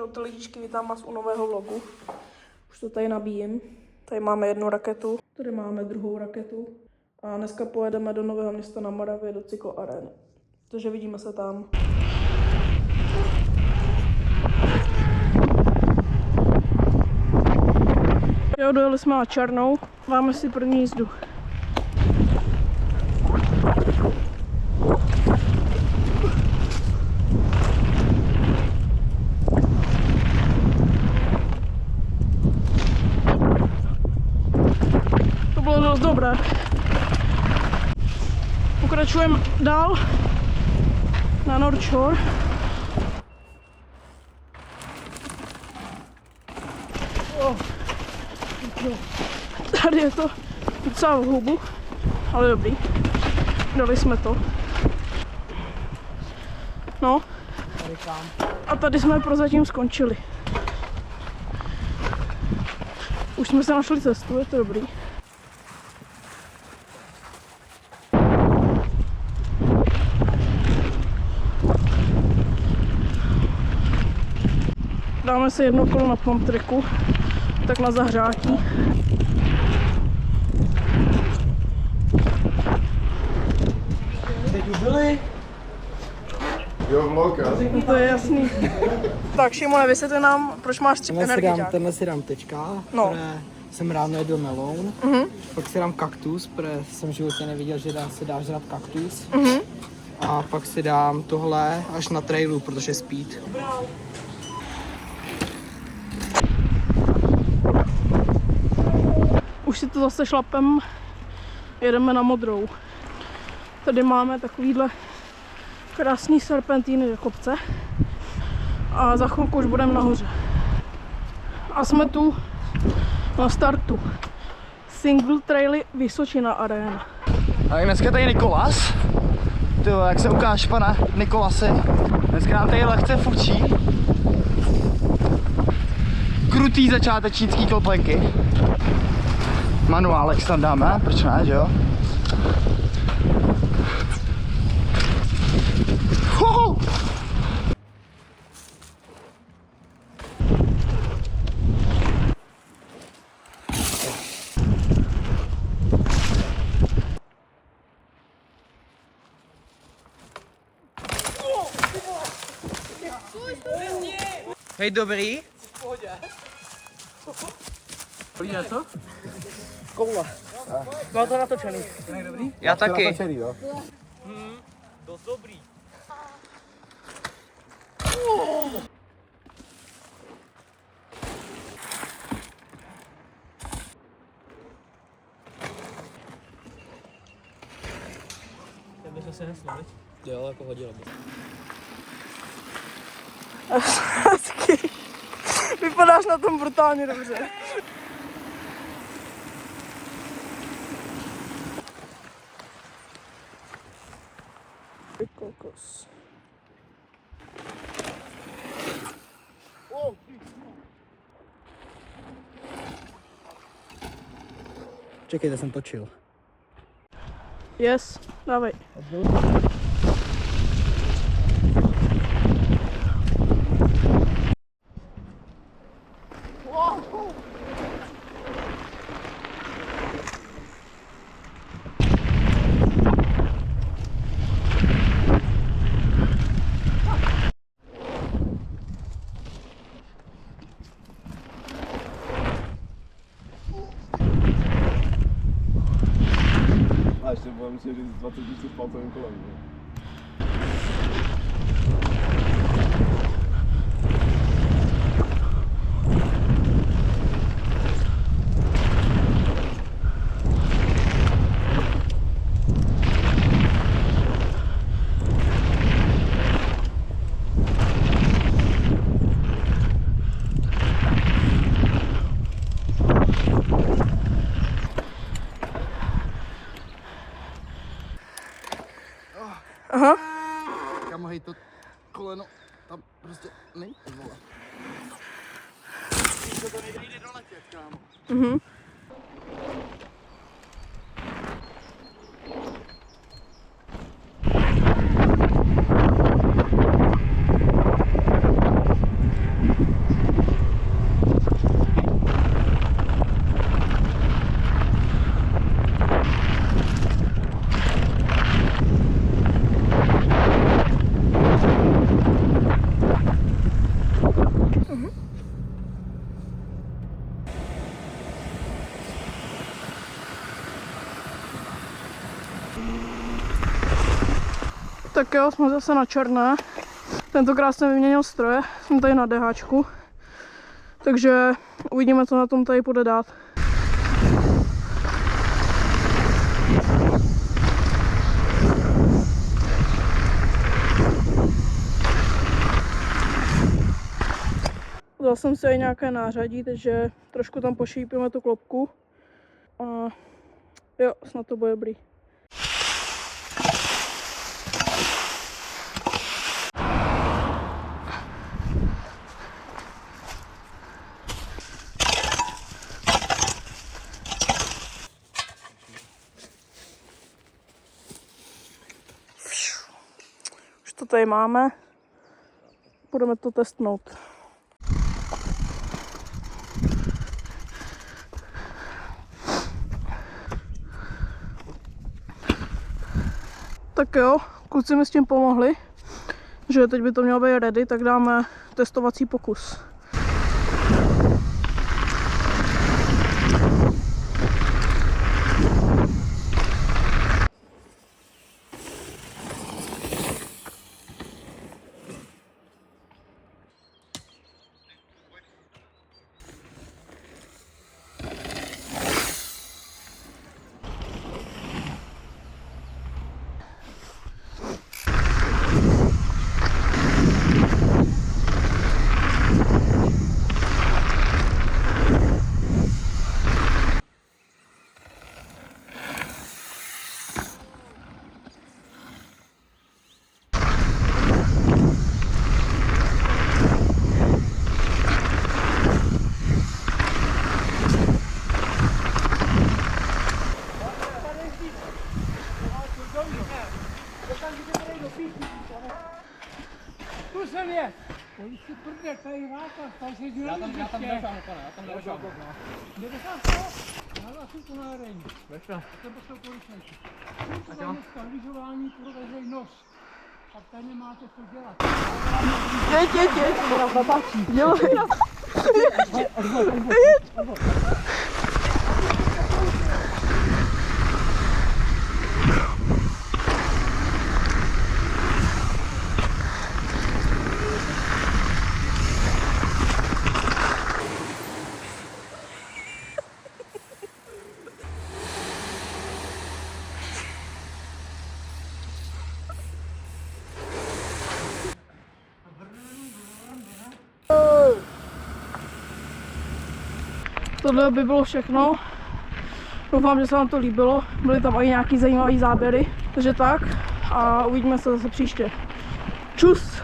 Čaute lidičky, vítám vás u nového vlogu. Už to tady nabíjím. Tady máme jednu raketu, tady máme druhou raketu. A dneska pojedeme do Nového Města na Moravě do cykloarény. Takže vidíme se tam. Jo, dojeli jsme na Černou. Máme si první jízdu. To bylo dost dobré. Pokračujeme dál na North Shore. Tady je to docela v hubu, ale dobrý. Dali jsme to. No. A tady jsme prozatím skončili. Už jsme se našli cestu, je to dobrý. Dáme si jedno kolo na pump tracku, tak na zahřátí. Teď už byli? Jo, vlog, No to je jasný. Tak Šimone, vysvětli nám, proč máš tři energiťák. Tenhle si dám tečka, No. které jsem ráno jedl melon. Pak si dám kaktus, protože jsem v životě neviděl, že se dá žrat kaktus. A pak si dám tohle až na trailu, protože speed. Už si to zase šlapem, jedeme na Modrou. Tady máme takovýhle krásný serpentíny do kopce a za chvilku už budeme nahoře. A jsme tu na startu. Single Traily Vysočina Arena. A dneska tady Nikolas. Tyjo, jak se ukáž, pane Nikolasi. Dneska nám tady lehce fučí. Krutý začátečnický kloplenky. Manuálek tam dáme, proč ne, že jo? Hoho! Hej, dobrý? V pohodě. Dobrý něco? Koule. Mám to natočený. Dobrý? Já taky. Dost dobrý. Jak by se neslo, viď? Jo, jako hodilo by. Hezky. Vypadáš na tom brutálně dobře. Kokos. Čekejte, jsem točil. Yes, dávej. A ještě budeme muset jít s 20 000 palcovým kolem. Ne? Aha. Kam hej, to koleno tam prostě není, vole. To nejde doletět, kámo. Tak jo, jsme zase na černé. Tentokrát jsem vyměnil stroje, jsem tady na DHčku. Takže uvidíme, co na tom tady půjde dát. Dal jsem si i nějaké nářadí, takže trošku tam pošípíme tu klopku. A jo, snad to bude dobrý. Už to tady máme. Budeme to testnout. Tak jo, kluci mi s tím pomohli, že teď by to mělo být ready, tak dáme testovací pokus. Tu jsem je! Oni si prdě, tady váka, tam se jdu nevím, já tam nechám, pane, já tam nechám. Nedechám to? Já vás tu na aréně. Vešle. Tebe jsou policajti. To je dneska lyžování pro veřejnost. A tady nemáte co dělat. Jeď. Jo. Tohle by bylo všechno. Doufám, že se vám to líbilo. Byly tam i nějaký zajímavý záběry. Takže tak a uvidíme se zase příště. Čus!